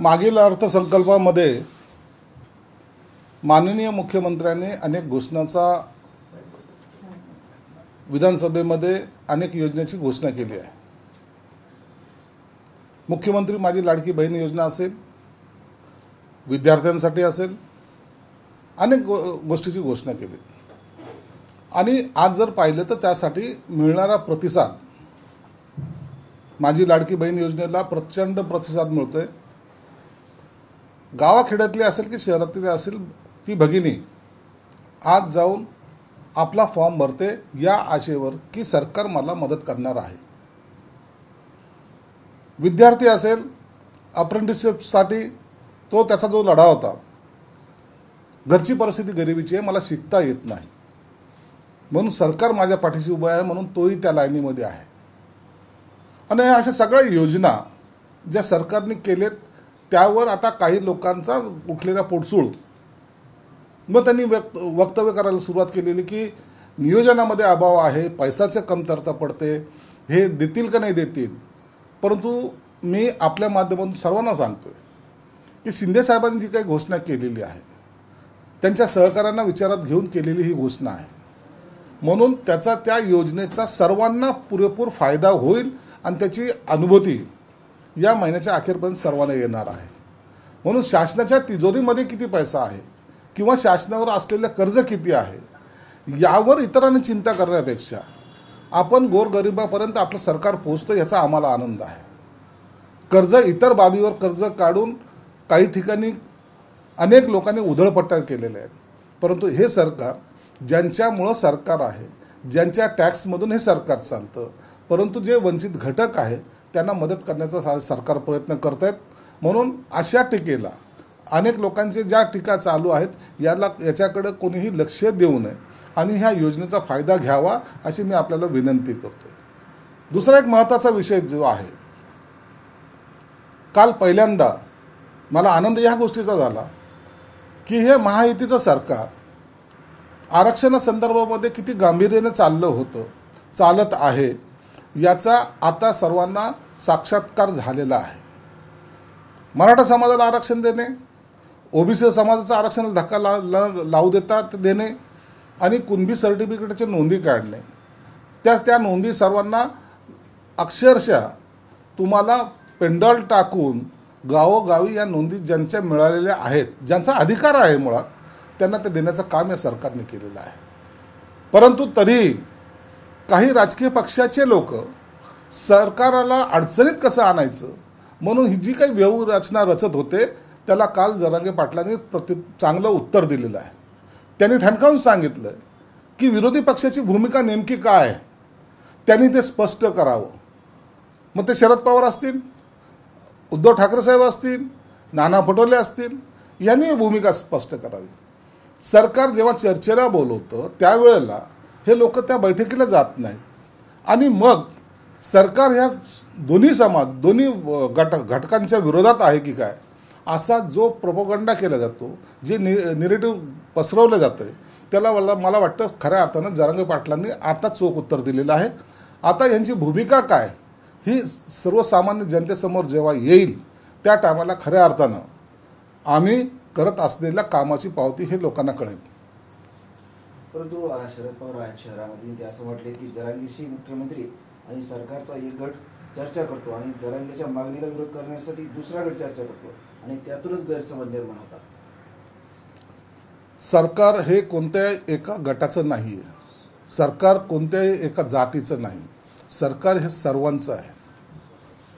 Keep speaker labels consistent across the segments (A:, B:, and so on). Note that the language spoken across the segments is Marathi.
A: मागील अर्थसंकल्पामध्ये माननीय मुख्यमंत्र्यांनी अनेक घोषणांचा विधानसभेमध्ये अनेक योजनेची घोषणा केली आहे। मुख्यमंत्री माझी लाडकी बहीण योजना असेल, विद्यार्थ्यांसाठी असेल, अनेक गोष्टीची घोषणा केली आणि आज जर पाहिलं तर त्यासाठी मिळणारा प्रतिसाद, माझी लाडकी बहीण योजनेला प्रचंड प्रतिसाद मिळतोय। गावाखेड्यातली असेल की शहरातली असेल ती भगिनी आज जाऊन आपला फॉर्म भरते या आशेवर की सरकार मला मदत करणार आहे। विद्यार्थी असेल, अप्रेंटिसशिपसाठी तो त्याचा जो लढा होता, घरची परिस्थिती गरिबीची आहे, मला शिकता येत नाही म्हणून सरकार माझ्या पाठीशी उभं आहे म्हणून तोही त्या लाईनीमध्ये आहे। आणि अशा सगळ्या योजना ज्या सरकारने केलेत त्यावर आता काही लोकांचा उठलेला पोटसूळ, मग त्यांनी वक्तव्य करायला सुरुवात केलेली की नियोजनामध्ये अभाव आहे, पैशाची कमतरता पडते, हे देतील का नाही देतील। परंतु मी आपल्या माध्यमातून सर्वांना सांगतोय की शिंदे साहेबांनी जी काही घोषणा केलेली आहे त्यांच्या सहकाऱ्यांना विचारात घेऊन केलेली ही घोषणा आहे, म्हणून त्याचा त्या योजनेचा सर्वांना पुरेपूर फायदा होईल आणि त्याची अनुभूती या महिन्याच्या अखेरपर्यंत सर्वांना येणार आहे। म्हणून शासनाच्या तिजोरीमध्ये किती पैसा आहे किंवा शासनावर असलेलं कर्ज किती आहे यावर इतरांनी चिंता करण्यापेक्षा आपण गोरगरिबापर्यंत आपलं सरकार पोहोचतं याचा आम्हाला आनंद आहे। कर्ज इतर बाबीवर कर्ज काढून काही ठिकाणी अनेक लोकांनी उधळपट्ट्या केलेल्या आहेत, परंतु हे सरकार ज्यांच्यामुळं सरकार आहे, ज्यांच्या टॅक्समधून हे सरकार चालतं, परंतु जे वंचित घटक आहे त्यांना मदत करण्याचा सरकार प्रयत्न करत आहेत। म्हणून अशा टीकेला अनेक लोकांचे ज्या टीका चालू आहेत याच्याकडे कोणीही लक्ष देऊ नये आणि ह्या योजनेचा फायदा घ्यावा अशी मी आपल्याला विनंती करतोय। दुसरा एक महत्त्वाचा विषय जो आहे, काल पहिल्यांदा मला आनंद या गोष्टीचा झाला की हे महायुतीचं सरकार आरक्षणासंदर्भामध्ये किती गांभीर्याने चालत आहे याचा आता सर्वांना साक्षात्कार झालेला आहे। मराठा समाजाला आरक्षण देणे, ओबीसी समाजाचं आरक्षणाला धक्का लावू देतात देणे आणि कुणबी सर्टिफिकेटची नोंदी काढणे, त्या नोंदी सर्वांना अक्षरशः तुम्हाला पेंडॉल टाकून गावोगावी या नोंदी ज्यांच्या मिळालेल्या आहेत, ज्यांचा अधिकार आहे मुळात, त्यांना ते देण्याचं काम या सरकारने केलेलं आहे। परंतु तरी काही राजकीय पक्षाचे लोक सरकारला अडचणीत कसं आणायचं म्हणून ही जी काही व्यूहरचना रचत होते त्याला काल जरांगे पाटलांनी चांगलं उत्तर दिलेलं आहे। त्यांनी ठणकावून सांगितलं की विरोधी पक्षाची भूमिका नेमकी काय आहे त्यांनी ते स्पष्ट करावं। मग ते शरद पवार असतील, उद्धव ठाकरे साहेब असतील, नाना पटोले असतील, यांनी भूमिका स्पष्ट करावी। सरकार जेव्हा चर्चेला बोलवतं त्यावेळेला हे लोक त्या बैठकीला जात नाहीत आणि मग सरकार ह्या दोन्ही घटकांच्या विरोधात आहे की काय असा जो प्रोपगंडा केला जातो, जे निरेटिव्ह पसरवलं जातं त्याला मला वाटतं खऱ्या अर्थानं जरांगे पाटलांनी आता चोख उत्तर दिलेलं आहे। आता यांची भूमिका काय ही सर्वसामान्य जनतेसमोर जेव्हा येईल त्या टायमाला खऱ्या अर्थानं आम्ही करत असलेल्या कामाची पावती हे लोकांना कळेल।
B: परंतु शरद पवार आहेत शहरामध्ये, ते असं म्हटले की जरांगेशी मुख्यमंत्री आणि सरकारचा एक गट चर्चा करतो आणि जरांगेच्या मागणीला विरोध करण्यासाठी दुसरा गट चर्चा करतो आणि त्यातूनच गैरसमज निर्माण होतात।
A: सरकार हे कोणत्याही एका गटाचं नाही आहे, सरकार कोणत्याही एका जातीचं नाही, सरकार हे सर्वांचं आहे।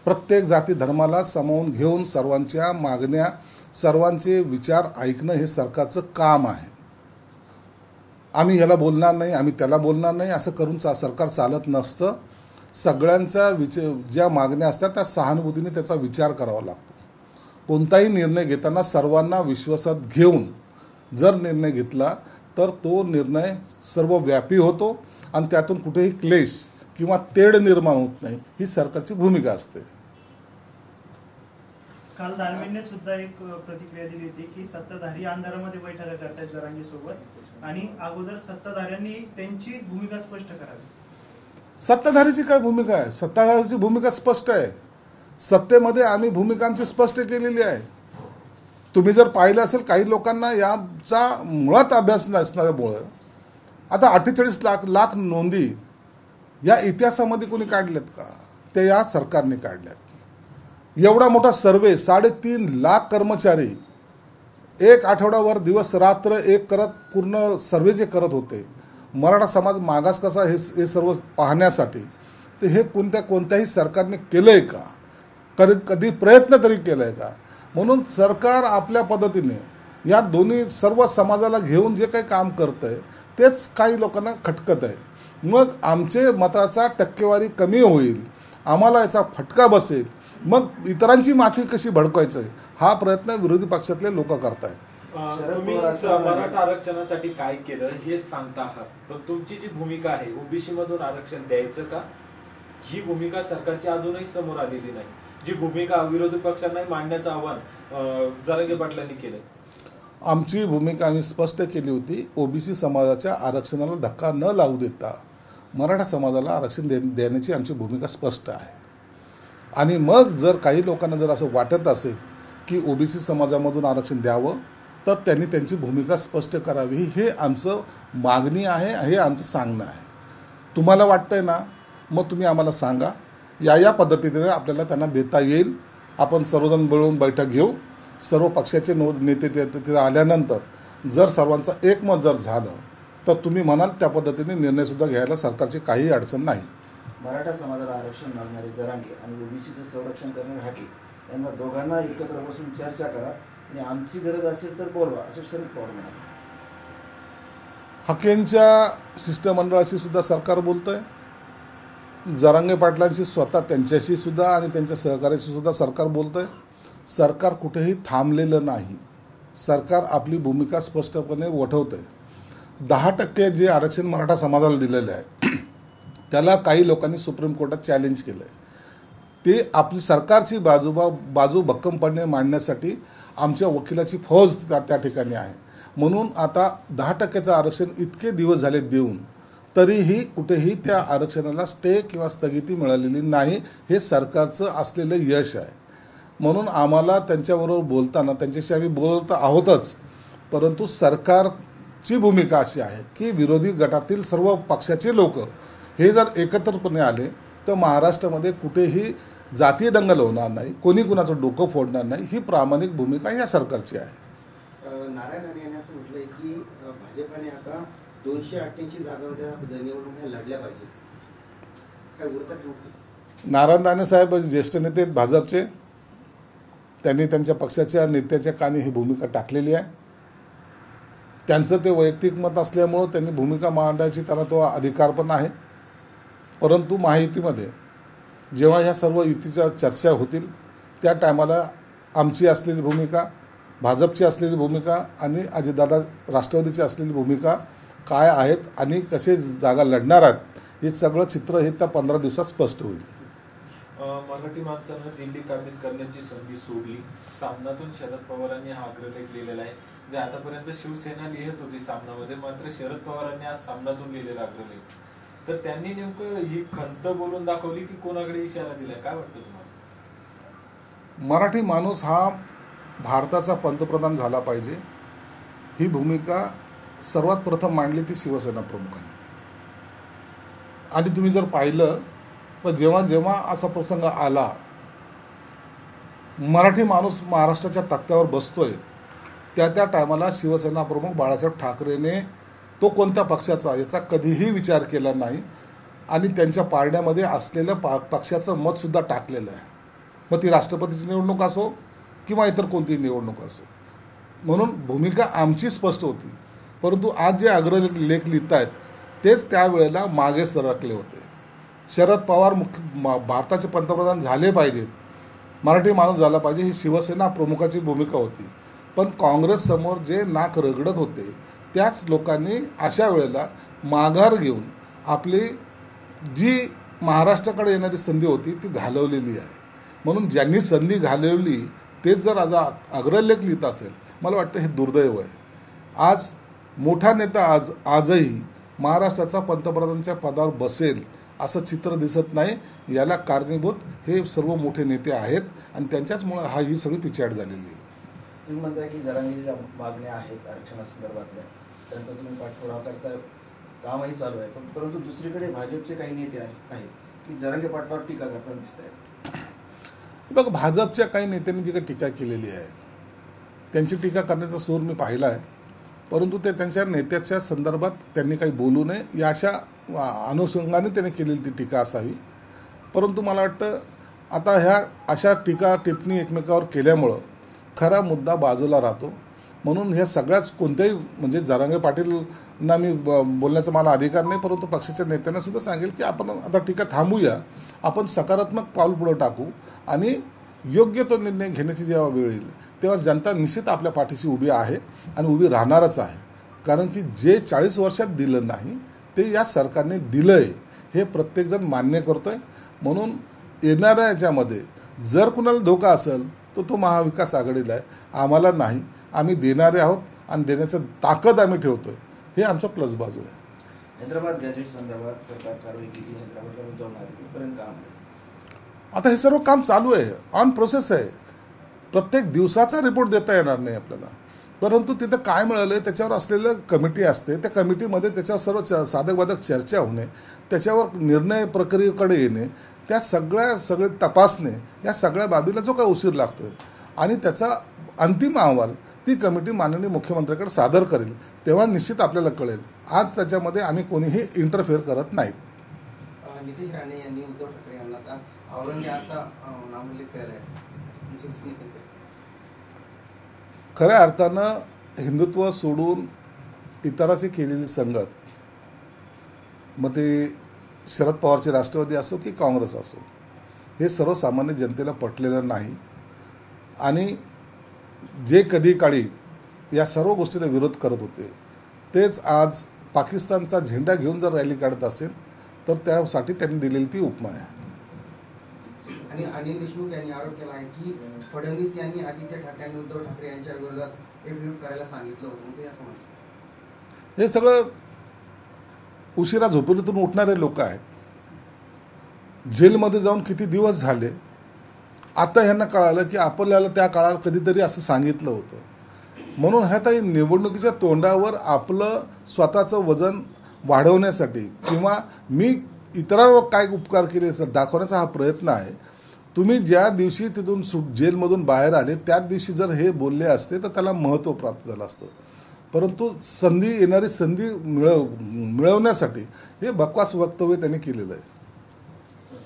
A: प्रत्येक जाती धर्माला सामावून घेऊन सर्वांच्या मागण्या, सर्वांचे विचार ऐकणं हे सरकारचं काम आहे। आम्ही ह्याला बोलणार नाही, आम्ही त्याला बोलणार नाही असं करून सरकार चालत नसतं। सगळ्यांच्या ज्या मागण्या असतात त्या सहानुभूतीने त्याचा विचार करावा लागतो। कोणताही निर्णय घेताना सर्वांना विश्वासात घेऊन जर निर्णय घेतला तर तो निर्णय सर्वव्यापी होतो आणि त्यातून कुठेही क्लेश किंवा तेढ निर्माण होत नाही, ही सरकारची भूमिका असते।
C: काल दानवेंनी सुद्धा एक प्रतिक्रिया दिली होती की सत्ताधारी अंधारामध्ये बैठका करतात जरांगे सोबत आणि अगोदर सत्ताधाऱ्यांनी त्यांची भूमिका स्पष्ट करावी।
A: सत्ताधारीची काय भूमिका आहे? सत्ताधाऱ्याची भूमिका स्पष्ट आहे। सत्तेमध्ये आम्ही भूमिका आमची स्पष्ट केलेली आहे. तुम्ही जर पाहिलं असेल, काही लोकांना याचा मुळात अभ्यास नसण्यामुळं आता 48 लाख नोंदी या इतिहासामध्ये कोणी काढल्यात का? ते या सरकारने काढल्यात. एवढा मोठा सर्वे, 3.5 लाख कर्मचारी एक आठवडाभर दिवस रात्र एक करत पूर्ण सर्वे जे करत होते, मराठा समाज मागास कसा हे सर्व पाहण्यासाठी, तर हे कोणत्याही सरकारने केलं आहे का? कधी प्रयत्न तरी केला आहे का? म्हणून सरकार आपल्या पद्धतीने या दोन्ही सर्व समाजाला घेऊन जे काही काम करतं आहे तेच काही लोकांना खटकत आहे. मग आमचे मताचा टक्केवारी कमी होईल, आम्हाला याचा फटका बसेल, मग इतरांची माथी कशी भडकवायचं आहे हा प्रयत्न विरोधी पक्षातले लोक करतायत.
D: तुम्ही मराठा आरक्षणासाठी काय केलं हे सांगता आहात, पण तुमची जी भूमिका आहे ओबीसी मधून आरक्षण द्यायचं का, ही भूमिका सरकारची अजूनही समोर आलेली नाही. जी भूमिका विरोधी पक्षांना मांडण्याचं आव्हान जरांगे पाटलांनी केलं.
A: आमची भूमिका आम्ही स्पष्ट केली होती. ओबीसी समाजाच्या आरक्षणाला धक्का न लावू देता मराठा समाजाला आरक्षण देण्याची आमची भूमिका स्पष्ट आहे. आणि मग जर काही लोकांना जर असं वाटत असेल की ओबीसी समाजामधून आरक्षण द्यावं, तर त्यांनी त्यांची भूमिका स्पष्ट करावी, हे आमचं मागणी आहे, हे आमचं सांगणं आहे. तुम्हाला वाटतंय ना, मग तुम्ही आम्हाला सांगा, या पद्धतीने आपल्याला त्यांना देता येईल. आपण सर्वजण मिळून बैठक घेऊ. सर्व पक्षाचे नेते तिथे आल्यानंतर जर सर्वांचं एकमत जर झालं तर तुम्ही म्हणाल त्या पद्धतीने निर्णयसुद्धा घ्यायला सरकारची काही अडचण नाही.
B: मराठा समाजाला आरक्षण मागणारे जरांगे आणि ओबीसीचं संरक्षण करणारे हाके यांना दोघांना एकत्र बसून चर्चा करा आणि आमची गरज असेल तर बोलवा, असं शरद पवार म्हणाले.
A: हाकेंच्या शिष्टमंडळाशी सुद्धा सरकार बोलतंय. जरांगे पाटलांशी स्वतः त्यांच्याशी सुद्धा आणि त्यांच्या सहकार्याशी सुद्धा सरकार बोलतंय. सरकार कुठेही थांबलेलं नाही. सरकार आपली भूमिका स्पष्टपणे वठवतंय. 10% जे आरक्षण मराठा समाजाला दिलेलं आहे त्याला काही लोकांनी सुप्रीम कोर्टात चॅलेंज केलं आहे. ते आपली सरकारची बाजू भक्कमपणे मांडण्यासाठी आमच्या वकिलाची फौज त्या ठिकाणी आहे. म्हणून आता 10%चं आरक्षण इतके दिवस झाले देऊन तरीही कुठेही त्या आरक्षणाला स्टे किंवा स्थगिती मिळालेली नाही. हे सरकारचं असलेलं यश आहे. म्हणून आम्हाला त्यांच्याबरोबर बोलताना, त्यांच्याशी आम्ही बोलत आहोतच, परंतु सरकारची भूमिका अशी आहे की विरोधी गटातील सर्व पक्षाचे लोक हे जर एकत्रपणे आले तर महाराष्ट्रामध्ये कुठेही जातीय दंगल होणार नाही, कोणी कुणाचं डोकं फोडणार नाही. ही प्रामाणिक भूमिका या सरकारची आहे.
E: नारायण राणे यांनी असं म्हटलंय की भाजपाने आता 288 जागांवर निवडणुका लढल्या पाहिजे. काय उरतात?
A: नारायण राणे साहेब ज्येष्ठ नेते आहेत भाजपचे. त्यांनी त्यांच्या पक्षाच्या नेत्याच्या कानी ही भूमिका टाकलेली आहे. त्यांचं ते वैयक्तिक मत असल्यामुळं त्यांनी भूमिका मांडायची त्यांना तो अधिकार पण आहे. परंतु महायुतीमध्ये जेव्हा ह्या सर्व युतीच्या चर्चा होतील त्या टायमाला आमची असलेली भूमिका, भाजपची असलेली भूमिका आणि अजितदादा राष्ट्रवादीची असलेली भूमिका काय आहेत आणि कसे जागा लढणार आहेत हे सगळं चित्र हे त्या 15 दिवसात स्पष्ट होईल.
D: मराठी माणसानं दिल्ली काबीज करण्याची संधी सोडली. सामनातून शरद पवारांनी हा अग्रलेख लिहिलेला आहे. जे आतापर्यंत शिवसेना लिहित होती सामनामध्ये, मात्र शरद पवारांनी आज सामनातून लिहिलेला अग्रलेख. तर त्यांनी नेमकं ही खंत बोलून दाखवली की कोणाकडे इशारा दिलाय, काय वाटतं तुम्हाला?
A: मराठी माणूस हा भारताचा पंतप्रधान झाला पाहिजे ही भूमिका सर्वात प्रथम मांडली ती शिवसेना प्रमुखांनी. आणि तुम्ही जर पाहिलं तर जेव्हा जेव्हा असा प्रसंग आला, मराठी माणूस महाराष्ट्राच्या तख्त्यावर बसतोय, त्या टायमाला शिवसेना प्रमुख बाळासाहेब ठाकरेने तो कोणत्या पक्षाचा याचा कधीही विचार केला नाही आणि त्यांच्या पारड्यामध्ये असलेल्या पक्षाचं मतसुद्धा टाकलेलं आहे. मग ती राष्ट्रपतीची निवडणूक असो किंवा इतर कोणतीही निवडणूक असो. म्हणून भूमिका आमची स्पष्ट होती. परंतु आज जे अग्रलेख लिहित आहेत तेच त्यावेळेला मागे सरकले होते. शरद पवार भारताचे पंतप्रधान झाले पाहिजेत, मराठी माणूस झाला पाहिजे ही शिवसेना प्रमुखाची भूमिका होती. पण काँग्रेससमोर जे नाक रगडत होते त्याच लोकांनी अशा वेळेला माघार घेऊन आपली जी महाराष्ट्राकडे येणारी संधी होती ती घालवलेली आहे. म्हणून ज्यांनी संधी घालवली तेच जर आज अग्रलेख लिहित असेल, मला वाटतं हे दुर्दैव आहे. आज मोठा नेता आजही महाराष्ट्राचा पंतप्रधानांच्या पदावर बसेल असं चित्र दिसत नाही. याला कारणीभूत हे सर्व मोठे नेते आहेत आणि त्यांच्याचमुळे ही सगळी पिछाड झालेली आहे.
B: तुम्ही म्हणताय की जरांगे ज्या मागण्या आहेत आरक्षणासंदर्भातल्या त्यांचा तुम्ही पाठपुरावा करताय, कामही चालू आहे, परंतु दुसरीकडे भाजपचे काही नेते आहेत की जरांगे पाटलावर टीका करताना दिसत आहेत.
A: बघ, भाजपच्या काही नेत्यांनी जी काही टीका केलेली आहे त्यांची टीका करण्याचा सूर मी पाहिला आहे, परंतु ते त्यांच्या नेत्याच्या संदर्भात त्यांनी काही बोलू नये या अशा अनुषंगाने त्यांनी केलेली ती टीका असावी. परंतु मला वाटतं आता ह्या अशा टीका टिप्पणी एकमेकावर केल्यामुळं खरा मुद्दा बाजूला राहतो. म्हणून ह्या सगळ्याच कोणत्याही म्हणजे जरांगे पाटीलना मी बोलण्याचा मला अधिकार नाही, परंतु पक्षाच्या नेत्यांना सुद्धा सांगेल की आपण आता टीका थांबूया, आपण सकारात्मक पाऊल पुढे टाकू आणि योग्य तो निर्णय घेण्याची जेव्हा वेळ येईल तेव्हा जनता निश्चित आपल्या पाठीशी उभी आहे आणि उभी राहणारच आहे. कारण की जे 40 वर्षात दिलं नाही ते या सरकारने दिलं आहे हे प्रत्येकजण मान्य करतो आहे. म्हणून येणाऱ्या याच्यामध्ये जर कुणाला धोका असेल तर तो महाविकास आघाडीला आहे, आम्हाला नाही. आम्ही देणारे आहोत आणि देण्याचं ताकद आम्ही ठेवतो आहे, हे आमचं प्लस बाजू आहे.
B: हैदराबाद गॅजेट संदर्भात सरकार कारवाई केली, हैदराबादकडून जाऊन आली काम आहे.
A: आता हे सर्व काम चालू आहे, ऑन प्रोसेस आहे. प्रत्येक दिवसाचा रिपोर्ट देता येणार नाही आपल्याला, परंतु तिथं काय मिळालं आहे त्याच्यावर असलेलं कमिटी असते, त्या कमिटीमध्ये त्याच्यावर सर्व साधकबाधक चर्चा होणे, त्याच्यावर निर्णय प्रक्रियेकडे येणे, त्या सगळे तपासणे, या सगळ्या बाबीला जो काय उशीर लागतो आणि त्याचा अंतिम अहवाल ती कमिटी माननीय मुख्यमंत्र्याकडे सादर करेल तेव्हा निश्चित आपल्याला कळेल. आज त्याच्यामध्ये आम्ही कोणीही इंटरफेअर करत नाहीत.
E: नितेश राणे यांनी उद्धव ठाकरे यांना आता औरंगे असा नामोल्लेख केलेला आहे.
A: खऱ्या अर्थानं हिंदुत्व सोडून इतराची केलेली संगत, मग ते शरद पवारचे राष्ट्रवादी असो की काँग्रेस असो, हे सर्वसामान्य जनतेला पटलेलं नाही. आणि जे कधी काळी या सर्व गोष्टीला विरोध करत होते तेच आज पाकिस्तानचा झेंडा घेऊन जर रॅली काढत असेल तर त्यासाठी त्यांनी दिलेली ती उपमा आहे.
E: आणि अनिल देशमुख यांनी आरोप केला आहे की फडणवीस यांनी आदित्य ठाकरे आणि उद्धव ठाकरे यांच्या विरोधात एफडीएफ करायला सांगितलं होतं. ते असं म्हणतात.
A: हे सगळं उशिरा झोपेतून उठणारे लोक आहेत. जेलमध्ये जाऊन किती दिवस झाले, आता ह्यांना कळालं की आपल्याला त्या काळात कधीतरी असं सांगितलं होतं. म्हणून ह्या निवडणुकीच्या तोंडावर आपलं स्वतःचं वजन वाढवण्यासाठी किंवा मी इतरांवर काय उपकार केले दाखवण्याचा हा प्रयत्न आहे. तुम्ही ज्या दिवशी तिथून जेलमधून बाहेर आले त्याच दिवशी जर हे बोलले असते तर त्याला महत्त्व प्राप्त झालं असतं, परंतु येणारी संधी मिळवण्यासाठी हे बकवास वक्तव्य त्यांनी केलेलं आहे.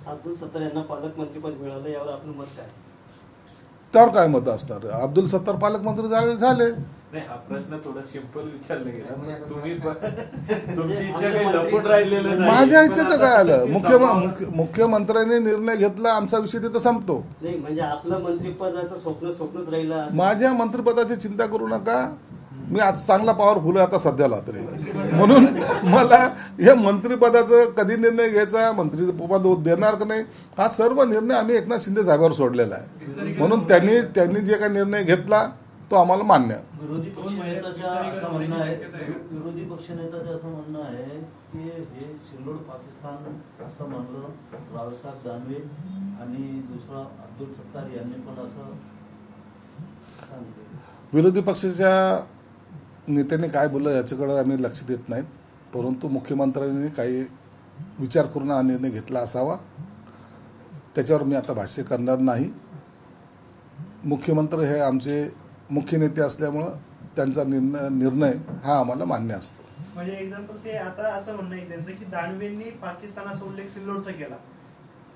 F: अब्दुल सत्तार यांना पालकमंत्रीपद मिळालं, यावर आपलं मत काय?
A: त्यावर काय मत असणार? अब्दुल सत्तार पालकमंत्री झाले.
D: नाही, हा प्रश्न थोडा सिंपल विचारला गेला. तुम्ही तुमची इच्छा काही लपून राहिलेलं नाही.
A: माझ्या इच्छेचं काय आलं? मुख्यमंत्र्यांनी निर्णय घेतला, आमचा विषय तिथं संपतो.
F: नाही म्हणजे आपलं मंत्रिपदाचं स्वप्नच राहिलं.
A: माझ्या मंत्रिपदाची चिंता करू नका. मी आज चांगला पॉवरफुल आहे आता सध्याला तरी, म्हणून मला हे मंत्रिपदाचं कधी निर्णय घ्यायचा, मंत्रिपद देणार का नाही, हा सर्व निर्णय आम्ही एकनाथ शिंदे साहेबांवर सोडलेला आहे. म्हणून त्यांनी जे काही निर्णय घेतला तो आम्हाला मान्य.
G: विरोधी पक्षनेत्याचं असं म्हणणं आहे की हे सिल्लोड पाकिस्तान असं म्हणलं रावसाहेब दानवे आणि दुसरा अब्दुल सत्तार यांनी पण असं सांगितलं.
A: विरोधी पक्षाच्या नेत्यांनी काय बोललं याच्याकडे आम्ही लक्ष देत नाहीत, परंतु मुख्यमंत्र्यांनी काही विचार करून हा निर्णय घेतला असावा, त्याच्यावर मी आता भाष्य करणार नाही. मुख्यमंत्री हे आमचे मुख्य नेते असल्यामुळं त्यांचा निर्णय हा आम्हाला मान्य असतो.
C: म्हणजे एक्झाम्पल ते आता असं म्हणणं आहे त्यांचं की दानवेंनी पाकिस्तानाचा उल्लेख सिल्लोडचा केला,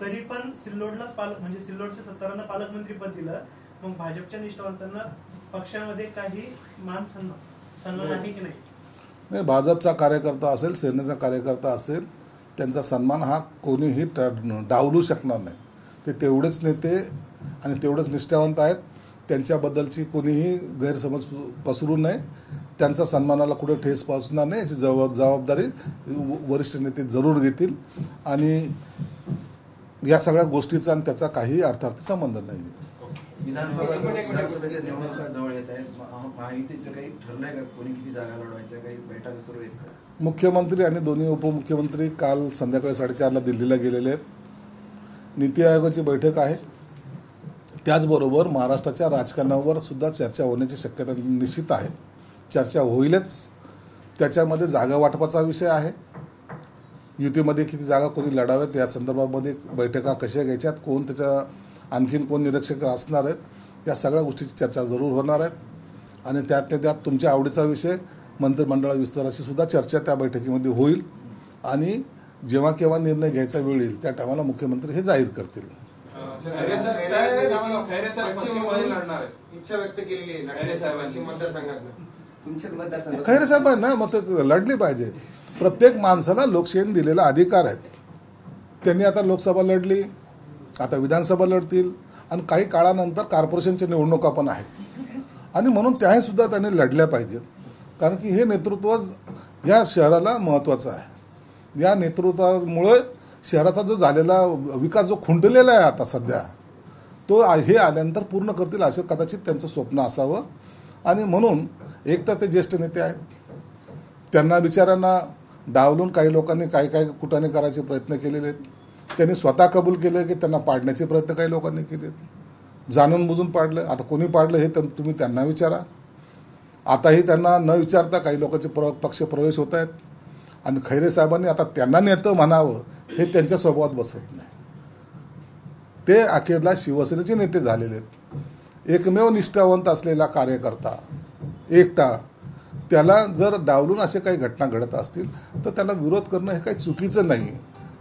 C: तरी पण सिल्लोडलाच म्हणजे सिल्लोडच्या सत्तारांना पालकमंत्रीपद दिलं. मग भाजपच्या निष्ठावंतांना पक्षामध्ये काही मान सन्मान आहे की नाही?
A: भाजपचा कार्यकर्ता असेल, सेनेचा कार्यकर्ता असेल, त्यांचा सन्मान हा कोणीही डावलू शकणार नाही. ते तेवढेच नेते आणि तेवढेच निष्ठावंत आहेत. त्यांच्याबद्दलची कोणीही गैरसमज पसरू नये. त्यांचा सन्मानाला कुठे ठेस पोहोचणार नाही याची जबाबदारी वरिष्ठ नेते जरूर घेतील. आणि या सगळ्या गोष्टीचा आणि त्याचा काही अर्थार्थी संबंध नाही.
B: विधानसभेच्या निवडणुका जवळ येत आहेत. महायुतीचं काही ठरलंय का? कोणी किती जागा लढवायचं? काही बैठका सुरू आहेत का?
A: मुख्यमंत्री आणि दोन्ही उपमुख्यमंत्री काल संध्याकाळी 4:30ला दिल्लीला गेलेले आहेत. नीती आयोगाची बैठक आहे. त्याचबरोबर महाराष्ट्राच्या राजकारणावर सुद्धा चर्चा होण्याची शक्यता निश्चित आहे. चर्चा होईलच. त्याच्यामध्ये जागा वाटपाचा विषय आहे. युतीमध्ये किती जागा कोणी लढाव्यात या संदर्भामध्ये बैठका कशा घ्यायच्यात, कोण त्याच्या आणखीन कोण निरीक्षक असणार आहेत, या सगळ्या गोष्टीची चर्चा जरूर होणार आहेत. आणि त्यात तुमच्या आवडीचा विषय मंत्रिमंडळ विस्ताराची सुद्धा चर्चा त्या बैठकीमध्ये होईल. आणि जेव्हा केव्हा निर्णय घ्यायचा वेळ येईल त्या टायमाला मुख्यमंत्री हे जाहीर करतील.
H: इच्छा व्यक्त केलेली आहे खैरे साहेबांची मतदारसंघात.
A: खैरे साहेब आहे ना, मग ते लढली पाहिजे. प्रत्येक माणसाला लोकशाहीने दिलेला अधिकार आहेत. त्यांनी आता लोकसभा लढली, आता विधानसभा लढतील आणि काही काळानंतर कॉर्पोरेशनच्या निवडणुका पण आहेत. आणि म्हणून त्याही सुद्धा त्यांनी लढल्या पाहिजेत. कारण की हे नेतृत्व या शहराला महत्त्वाचं आहे. या नेतृत्वामुळे शहराचा जो झालेला विकास जो खुंटलेला आहे आता सध्या, तो हे आल्यानंतर पूर्ण करतील असं कदाचित त्यांचं स्वप्न असावं. आणि म्हणून एक तर ते ज्येष्ठ नेते आहेत, त्यांना बिचाऱ्यांना डावलून काही लोकांनी काय कुटाने करायचे प्रयत्न केलेले आहेत. त्यांनी स्वतः कबूल केलं की त्यांना पाडण्याचे प्रयत्न काही लोकांनी केलेत. जाणून बुजून पाडलं. आता कोणी पाडलं हे तुम्ही त्यांना विचारा. आताही त्यांना न विचारता काही लोकांचे पक्ष प्रवेश होत आहेत. आणि खैरे साहेबांनी आता त्यांना नेतं म्हणावं हे त्यांच्या स्वभावात बसत नाही. ते अखेरला शिवसेनेचे नेते झालेले आहेत. एकमेव निष्ठावंत असलेला कार्यकर्ता एकटा, त्याला जर डावलून असे काही घटना घडत असतील तर त्याला विरोध करणं हे काही चुकीचं नाही.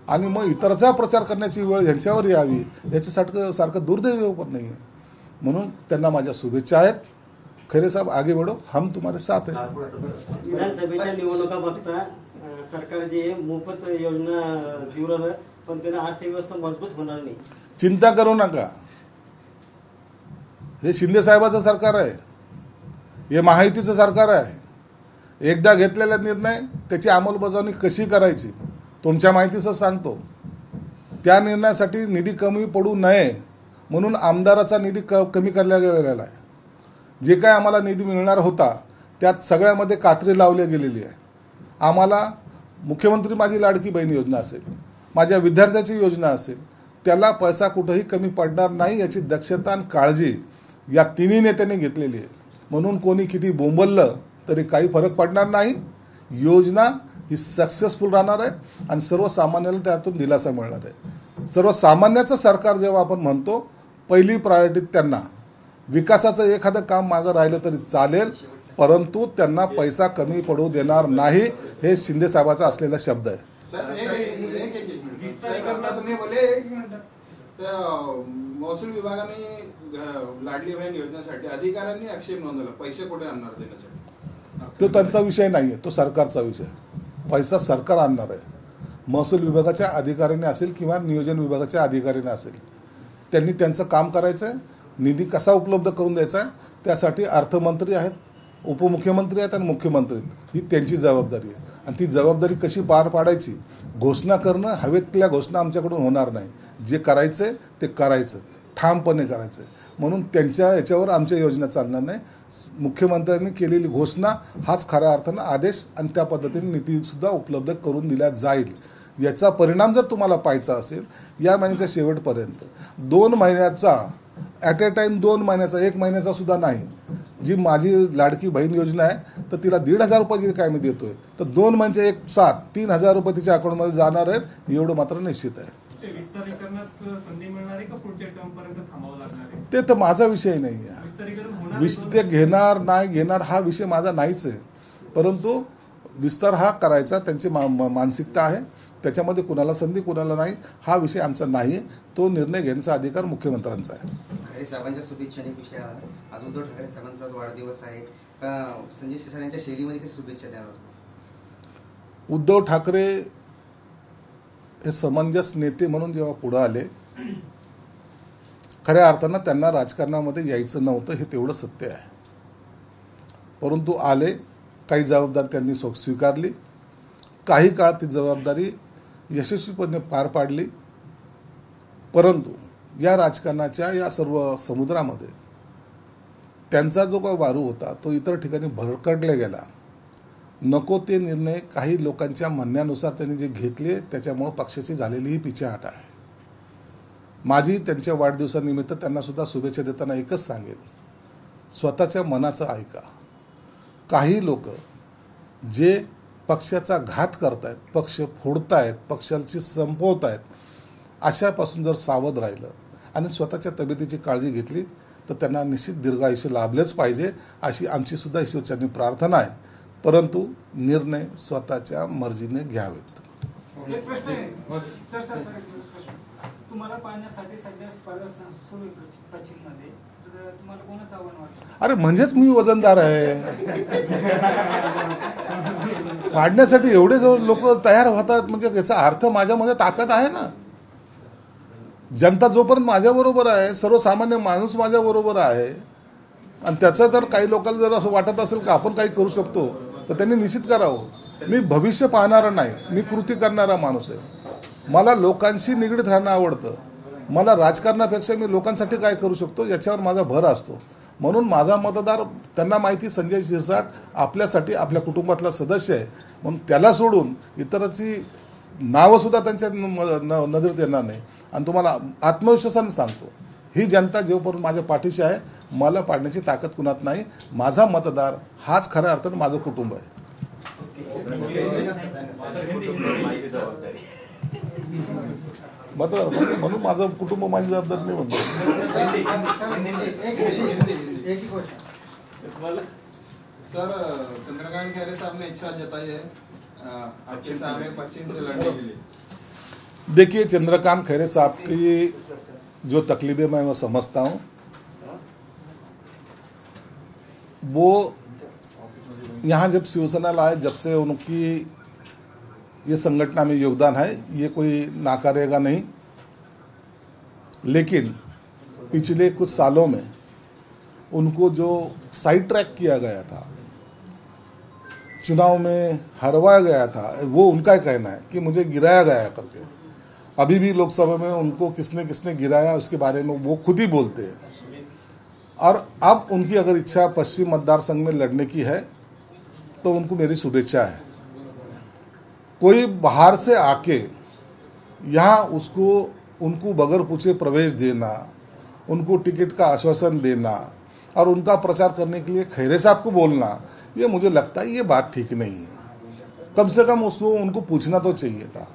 A: आणि मग इतरचा प्रचार करण्याची वेळ यांच्यावर यावी याच्यासारखं दुर्दैव पण नाही आहे. म्हणून त्यांना माझ्या शुभेच्छा आहेत. खैरे साहेब आगे बढ़ो, हम तुम्हारे साथ हैं.
F: विधानसभेच्या निवडणुका बघता सरकार जे मोफत योजना देऊ राहिलं पण त्याने अर्थव्यवस्था मजबूत होणार नाही.
A: चिंता करू नका. हे शिंदे साहेबाचं सरकार आहे. हे महायुतीचं सरकार आहे. एकदा घेतलेला निर्णय त्याची अंमलबजावणी कशी करायची तुमच्या माहितीचं सांगतो. त्या निर्णयासाठी निधी कमी पडू नये म्हणून आमदाराचा निधी कमी करला गेलेला आहे. जे काय आम्हाला निधी मिळणार होता त्यात सगळ्यामध्ये कात्री लावली गेलेली आहे. आम्हाला मुख्यमंत्री माझी लाडकी बहीण योजना असेल, माझ्या विद्यार्थ्याची योजना असेल, त्याला पैसा कुठंही कमी पडणार नाही याची दक्षता आणि काळजी या तिन्ही नेत्यांनी घेतलेली आहे. म्हणून कोणी किती बोंबललं तरी काही फरक पडणार नाही. योजना ही सक्सेसफुल राहणार आहे आणि सर्वसामान्याला त्यातून दिलासा मिळणार आहे. सर्वसामान्याचं सरकार जेव्हा आपण म्हणतो पहिली प्रायोरिटी त्यांना. विकासाचं एखादं काम मागं राहिलं तरी चालेल परंतु त्यांना पैसा कमी पडू देणार नाही. हे शिंदे साहेबाचा असलेला शब्द आहे.
H: तुम्ही बोले महसूल विभागाने लाडली बहीण योजनेसाठी अधिकाऱ्यांनी आक्षेप नोंदवला. पैसे कुठे आणणार देण्यासाठी?
A: तो त्यांचा विषय नाही आहे, तो सरकारचा विषय. पैसा सरकार आणणार आहे. महसूल विभागाच्या अधिकाऱ्याने असेल किंवा नियोजन विभागाच्या अधिकाऱ्याने असेल, त्यांनी त्यांचं काम करायचं आहे. निधी कसा उपलब्ध करून द्यायचा आहे त्यासाठी अर्थमंत्री आहेत, उपमुख्यमंत्री आहेत आणि मुख्यमंत्री आहेत. ही त्यांची जबाबदारी आहे. आणि ती जबाबदारी कशी पार पाडायची, घोषणा करणं हवेतल्या घोषणा आमच्याकडून होणार नाही. जे करायचं आहे ते करायचं, ठामपणे करायचं. म्हणून त्यांच्या याच्यावर आमच्या योजना चालणार नाही. मुख्यमंत्र्यांनी केलेली घोषणा हाच खऱ्या अर्थानं आदेश आणि त्या पद्धतीने निधीसुद्धा उपलब्ध करून दिला जाईल. याचा परिणाम जर तुम्हाला पाहायचा असेल या महिन्याच्या शेवटपर्यंत 2 महिन्याचा ॲट ए टाईम 2 महिन्याचा 1 महिन्याचा सुद्धा नाही. जी माझी लाडकी बहीण योजना आहे तर तिला 1,500 रुपये काय मी देतोय तर 2 महिन्याचे 3,000 रुपये तिच्या अकाउंटमध्ये जाणार आहेत. एवढं मात्र निश्चित आहे. ते तर माझा विषय नाही आहे. विस्तार घेणार नाही घेणार हा विषय माझा नाहीच आहे. परंतु विस्तार हा करायचा त्यांची मानसिकता आहे. त्याच्यामध्ये कुणाला संधी कुणाला नाही हा विषय आमचा नाही. तो निर्णय घेण्याचा अधिकार मुख्यमंत्र्यांचा आहे.
E: खैरे साहेबांच्या शुभेच्छाने विषय आज उद्धव ठाकरे साहेबांचा वाढदिवस आहे. संजय शिरसाट शैलीमध्ये कशी शुभेच्छा द्याव्या?
A: उद्धव ठाकरे हे समंजस नेते म्हणून जेव्हा पुढे आले, खऱ्या अर्थानं त्यांना राजकारणामध्ये यायचं नव्हतं हे तेवढं सत्य आहे. परंतु आले, काही जबाबदारी त्यांनी स्वीकारली, काही काळ ती जबाबदारी यशस्वीपणे पार पाडली. परंतु या राजकारणाच्या या सर्व समुद्रामध्ये त्यांचा जो काही वारू होता तो इतर ठिकाणी भरकटले गेला. नको ते निर्णय काही लोकांच्या म्हणण्यानुसार त्यांनी जे घेतले त्याच्यामुळं पक्षाची झालेली ही पिछेहाट आहे. माझी त्यांच्या वाढदिवसानिमित्त त्यांना सुद्धा शुभेच्छा देताना एकच सांगेल, स्वतःच्या मनाचं ऐका. काही लोक जे पक्षाचा घात करतायत, पक्ष फोडतायत, पक्षाची संपवत आहेत, अशापासून जर सावध राहिलं आणि स्वतःच्या तब्येतीची काळजी घेतली तर त्यांना निश्चित दीर्घायुष्य लाभलेच पाहिजे अशी आमची सुद्धा ईश्वरचरणी प्रार्थना आहे. परंतु निर्णय स्वतःच्या मर्जीने घ्यावेत.
I: एक प्रश्न आहे सर तुम्हाला पाहण्यासाठी सध्या स्पर्धा सुरू आहे पश्चिममध्ये, तर तुम्हाला कोणाचं आव्हान वाटतं?
A: अरे म्हणजेच मी वजनदार आहे. पाडण्यासाठी एवढे जो लोक तयार होतात म्हणजे याचा अर्थ माझ्यामध्ये ताकद आहे ना. जनता जोपर्यंत माझ्याबरोबर आहे, सर्वसामान्य माणूस माझ्याबरोबर आहे आणि त्याचं जर काही लोकांना जर असं वाटत असेल की आपण काही करू शकतो तर त्यांनी निश्चित करावं. मी भविष्य पाहणारा नाही, मी कृती करणारा माणूस आहे. मला लोकांशी निगडीत राहणं आवडतं. मला राजकारणापेक्षा मी लोकांसाठी काय करू शकतो याच्यावर माझा भर असतो. म्हणून माझा मतदार त्यांना माहिती संजय शिरसाट आपल्यासाठी आपल्या कुटुंबातला सदस्य आहे, म्हणून त्याला सोडून इतरांची नावंसुद्धा त्यांच्या नजरेत येणार नाही. आणि तुम्हाला आत्मविश्वासाने सांगतो, ही जनता जोपर्यंत माझ्या पाठीशी आहे, मला पाडण्याची ताकद कुणात नाही. माझा मतदार हाच खऱ्या अर्थानं माझं कुटुंब आहे. म्हणून माझं कुटुंब माझी जबाबदारी नाही म्हणतो.
H: सर, चंद्रकांत खैरे साहब ने इच्छा जताई है आपके सामने पश्चिम से लड़ने के लिए.
A: देखिए, चंद्रकांत खैरे साहब की जो तकलीफें मैं वो समझता हूँ. वो यहाँ जब शिवसेना लाए, जब से उनकी ये संगठन में योगदान है, ये कोई नाकारेगा नहीं. लेकिन पिछले कुछ सालों में उनको जो साइड ट्रैक किया गया था, चुनाव में हरवाया गया था, वो उनका कहना है कि मुझे गिराया गया करके. अभी भी लोकसभा में उनको किसने किसने गिराया उसके बारे में वो खुद ही बोलते हैं. और अब उनकी अगर इच्छा पश्चिम मतदार संघ में लड़ने की है तो उनको मेरी शुभेच्छा है. कोई बाहर से आके यहाँ उनको बगैर पूछे प्रवेश देना, उनको टिकट का आश्वासन देना और उनका प्रचार करने के लिए खैरे साहब को बोलना, ये मुझे लगता है ये बात ठीक नहीं है. कम से कम उनको पूछना तो चाहिए था.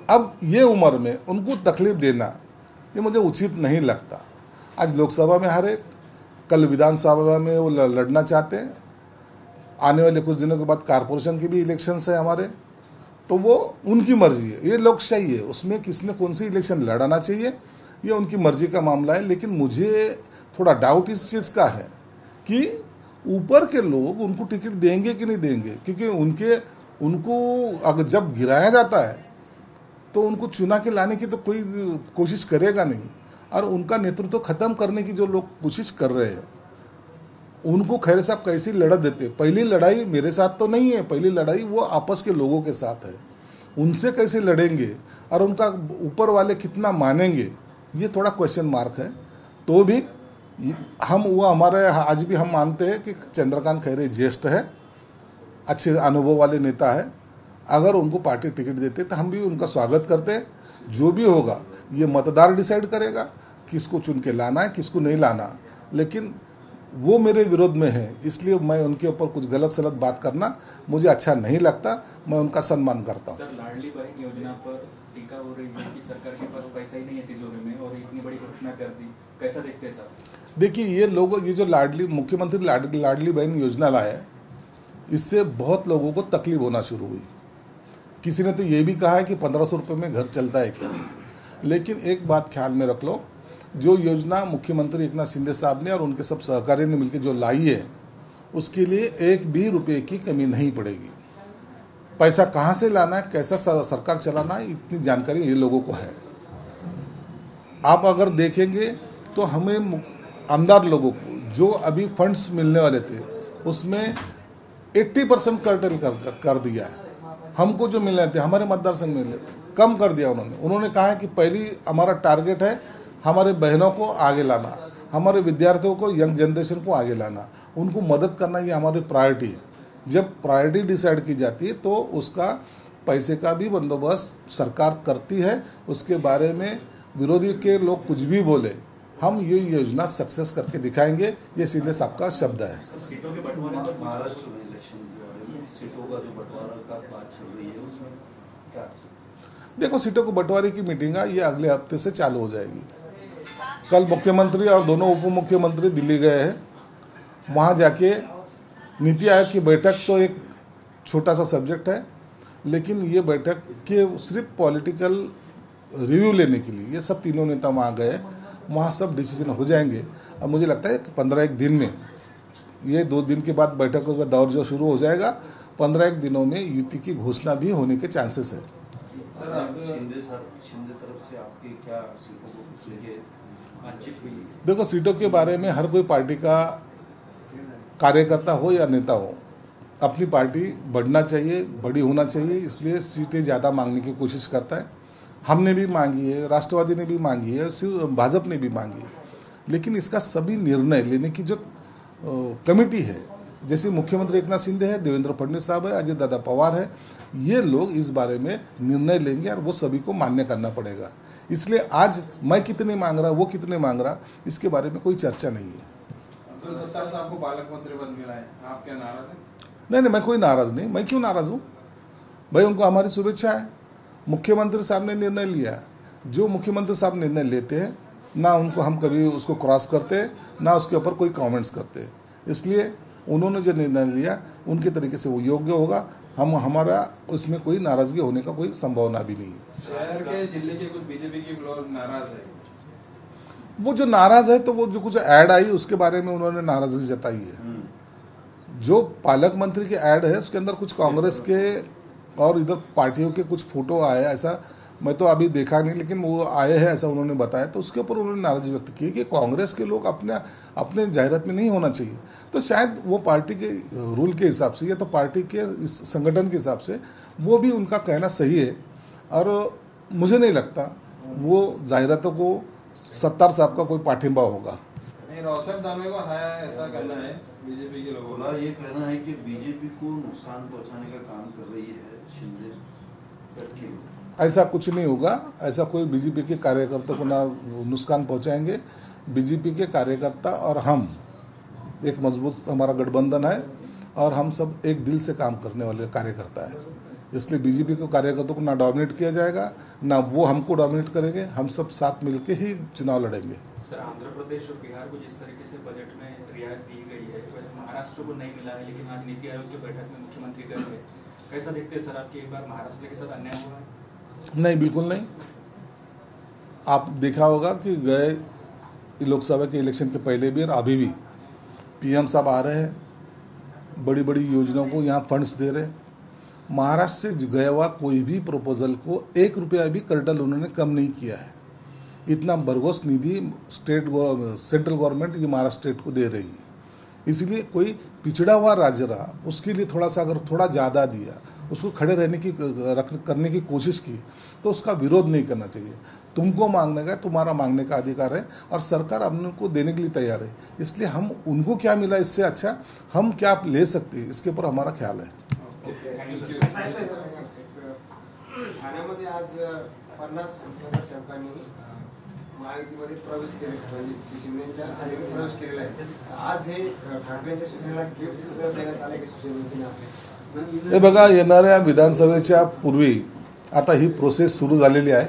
A: अब ये उम्र में उनको तकलीफ देना ये मुझे उचित नहीं लगता. आज लोकसभा में हारे, कल विधानसभा में वो लड़ना चाहते हैं. आने वाले कुछ दिनों के बाद कारपोरेशन के भी इलेक्शंस है हमारे, तो वो उनकी मर्जी है. ये लोकशाही है, उसमें किसने कौन सी इलेक्शन लड़ाना चाहिए ये उनकी मर्जी का मामला है. लेकिन मुझे थोड़ा डाउट इस चीज़ का है कि ऊपर के लोग उनको टिकट देंगे कि नहीं देंगे, क्योंकि उनको अगर जब गिराया जाता है तो उनको चुना के लाने की तो कोई कोशिश करेगा नहीं. और उनका नेतृत्व खत्म करने की जो लोग कोशिश कर रहे हैं, उनको खैरे साहब कैसी लड़त देते. पहली लड़ाई मेरे साथ तो नहीं है, पहली लड़ाई वो आपस के लोगों के साथ है. उनसे कैसे लड़ेंगे और उनका ऊपर वाले कितना मानेंगे, ये थोड़ा क्वेश्चन मार्क है. तो भी हमारे आज भी हम मानते हैं कि चंद्रकांत खैरे ज्येष्ठ है, अच्छे अनुभव वाले नेता है. अगर उनको पार्टी टिकट देते तो हम भी उनका स्वागत करते हैं. जो भी होगा ये मतदार डिसाइड करेगा किसको चुन के लाना है, किसको नहीं लाना. लेकिन वो मेरे विरोध में है, इसलिए मैं उनके ऊपर कुछ गलत सलत बात करना मुझे अच्छा नहीं लगता. मैं उनका सम्मान करता हूँ.
J: सर, लाडली बहन योजना पर टीका हो रही है कि सरकार के पास पैसा ही नहीं है तिजोरी में और इतनी बड़ी घोषणा कर दी, कैसा देखते हैं सर?
A: देखिए, ये जो मुख्यमंत्री लाडली बहन योजना लाया, इससे बहुत लोगों को तकलीफ होना शुरू हुई. किसी ने तो ये भी कहा है कि 1500 रुपये में घर चलता है क्या. लेकिन एक बात ख्याल में रख लो, जो योजना मुख्यमंत्री एकनाथ शिंदे साहब ने और उनके सब सहकारी ने मिलकर जो लाई है, उसके लिए एक भी रुपये की कमी नहीं पड़ेगी. पैसा कहाँ से लाना है, कैसा सरकार चलाना है, इतनी जानकारी ये लोगों को है. आप अगर देखेंगे तो हमें आमदार लोगों को जो अभी फंड्स मिलने वाले थे उसमें 80% कर्टन कर दिया है. हमको जो मिलने थे हमारे मतदार संघ में कम कर दिया उन्होंने. कहा है कि पहली हमारा टारगेट है हमारे बहनों को आगे लाना, हमारे विद्यार्थियों को, यंग जनरेशन को आगे लाना, उनको मदद करना, ये हमारी प्रायोरिटी है। जब प्रायोरिटी डिसाइड की जाती है तो उसका पैसे का भी बंदोबस्त सरकार करती है। उसके बारे में विरोधी के लोग कुछ भी बोले, हम ये योजना सक्सेस करके दिखाएंगे, ये शिंदे साहब का शब्द है।
J: सीटों के बंटवारे पर
G: महाराष्ट्र में इलेक्शन के बारे में सीटों का जो बंटवारा का बात चल रही है उसमें क्या?
A: देखो, सीटों को बंटवारे की मीटिंग ये अगले हफ्ते से चालू हो जाएगी। कल मुख्यमंत्री और दोनों उप मुख्यमंत्री दिल्ली गए हैं। वहाँ जाके नीति आयोग की बैठक तो एक छोटा सा सब्जेक्ट है, लेकिन ये बैठक के सिर्फ पॉलिटिकल रिव्यू लेने के लिए ये सब तीनों नेता वहाँ गए। वहाँ सब डिसीजन हो जाएंगे। अब मुझे लगता है कि 15 दिन में, ये 2 दिन के बाद बैठकों का दौर जो शुरू हो जाएगा, 15 दिनों में युति की घोषणा भी होने के चांसेस है।
G: सर, शिंदे तरफ से आपकी क्या सीटों को लेके
J: बातचीत हुई?
A: देखो, सीटों के बारे में हर कोई पार्टी का कार्यकर्ता हो या नेता हो, अपनी पार्टी बढ़ना चाहिए, बड़ी होना चाहिए, इसलिए सीटें ज़्यादा मांगने की कोशिश करता है। हमने भी मांगी है, राष्ट्रवादी ने भी मांगी है, सिर्फ भाजपा ने भी मांगी है। लेकिन इसका सभी निर्णय लेने की जो कमेटी है, जैसे मुख्यमंत्री एकनाथ शिंदे है, देवेंद्र फडणवीस साहब है, अजय दादा पवार है, ये लोग इस बारे में निर्णय लेंगे और वो सभी को मान्य करना पड़ेगा। इसलिए आज मैं कितने मांग रहा, वो कितने मांग रहा, इसके बारे में कोई चर्चा नहीं है।
H: अब्दुल सत्तार साहब को पालक मंत्री पद मिला है, आप क्या नाराज हैं?
A: नहीं, मैं कोई नाराज नहीं। मैं क्यों नाराज हूँ भाई? उनको हमारी शुभेच्छा है। मुख्यमंत्री साहब ने निर्णय लिया, जो मुख्यमंत्री साहब निर्णय लेते हैं ना, उनको हम कभी उसको क्रॉस करते ना उसके ऊपर कोई कमेंट्स करते। इसलिए उन्होंने जो निर्णय लिया उनके तरीके से वो योग्य होगा। हमारा उसमें कोई नाराजगी होने का कोई संभावना भी नहीं है।
H: शहर के जिले के कुछ बीजेपी के लोग नाराज है।
A: वो जो नाराज है तो वो जो कुछ ऐड आई उसके बारे में उन्होंने नाराजगी जताई है। जो पालक मंत्री के ऐड है उसके अंदर कुछ कांग्रेस के और इधर पार्टियों के कुछ फोटो आए, ऐसा मैं तो अभी देखा नहीं, लेकिन वो आए हैं ऐसा उन्होंने बताया। तो उसके ऊपर उन्होंने नाराजगी व्यक्त की कि कांग्रेस के लोग अपने जाहिरात में नहीं होना चाहिए। तो शायद वो पार्टी के रूल के हिसाब से या तो पार्टी के इस संगठन के हिसाब से वो भी उनका कहना सही है। और मुझे नहीं लगता वो जाहिरातों को सत्तार साहब का कोई पाठिंबा होगा।
H: रोशब दानवे को हटाया ऐसा कहना है बीजेपी के लोगों का।
G: ये कहना है कि बीजेपी को नुकसान पहुंचाने का काम कर रही है शिंदे गठ के लोग।
A: ऐसा कुछ नहीं होगा। ऐसा कोई बीजेपी के कार्यकर्ता को ना नुकसान पहुंचाएंगे। बीजेपी के कार्यकर्ता और हम एक मजबूत हमारा गठबंधन है और हम सब एक दिल से काम करने वाले कार्यकर्ता है। इसलिए बीजेपी के कार्यकर्ताओं को ना डोमिनेट किया जाएगा, ना वो हमको डोमिनेट करेंगे। हम सब साथ मिलकर ही चुनाव लड़ेंगे।
J: सर, आंध्र प्रदेश और बिहार को जिस तरीके से बजट में रियायत दी गई है, वैसे महाराष्ट्र को नहीं मिला है, लेकिन आज नीति आयोग की बैठक में मुख्यमंत्री गए थे। कैसा देखते हैं सर, आपकी एक बार महाराष्ट्र के साथ अन्याय हुआ है?
A: नहीं, बिल्कुल नहीं। आप देखा होगा कि गए लोकसभा के इलेक्शन के पहले भी और अभी भी पीएम साहब आ रहे हैं, बड़ी बड़ी योजनाओं को यहाँ फंड्स दे रहे हैं। महाराष्ट्र से गया हुआ कोई भी प्रपोजल को 1 रुपया भी कर्टल उन्होंने कम नहीं किया है। इतना बरगोस निधि सेंट्रल गवर्नमेंट ये महाराष्ट्र स्टेट को दे रही है। इसलिए कोई पिछड़ा हुआ राज्य रहा, उसके लिए थोड़ा सा अगर थोड़ा ज़्यादा दिया, उसको खड़े रहने की करने की कोशिश की, तो उसका विरोध नहीं करना चाहिए। तुमको मांगने का, तुम्हारा मांगने का अधिकार है और सरकार हमने को देने के लिए तैयार है। इसलिए हम उनको क्या मिला इससे अच्छा हम क्या ले सकते हैं, इसके ऊपर हमारा ख्याल है।
K: ठाण्यामध्ये आज 50 सेवकांनी महायुतीमध्ये प्रवेश केलेला म्हणजे शिंदेच्या सेवेत प्रवेश केलेला आहे। आज हे ठाकरेंच्या सूचनेला गिफ्ट देण्यात आले की शिवसेनेने?
A: हे बघा, येणाऱ्या विधानसभेच्या पूर्वी आता ही प्रोसेस सुरू झालेली आहे।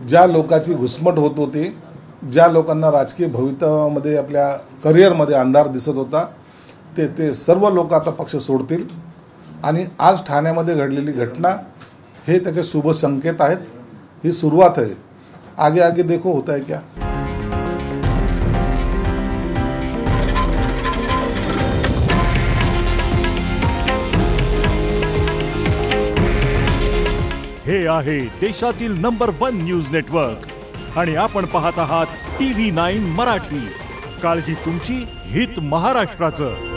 A: ज्या लोकांची घुसमट होत होती, ज्या लोकांना राजकीय भवितव्यामध्ये आपल्या करिअरमध्ये अंधार दिसत होता, ते सर्व लोक आता पक्ष सोडतील आणि आज ठाण्यामध्ये घडलेली घटना हे त्याचे शुभ संकेत आहेत। ही सुरुवात आहे। आगे आगे देखो होता है क्या।
L: हे आहे देशातील नंबर 1 न्यूज नेटवर्क आणि आपण पाहत आहात TV9 मराठी। काळजी तुमची, हित महाराष्ट्राचं।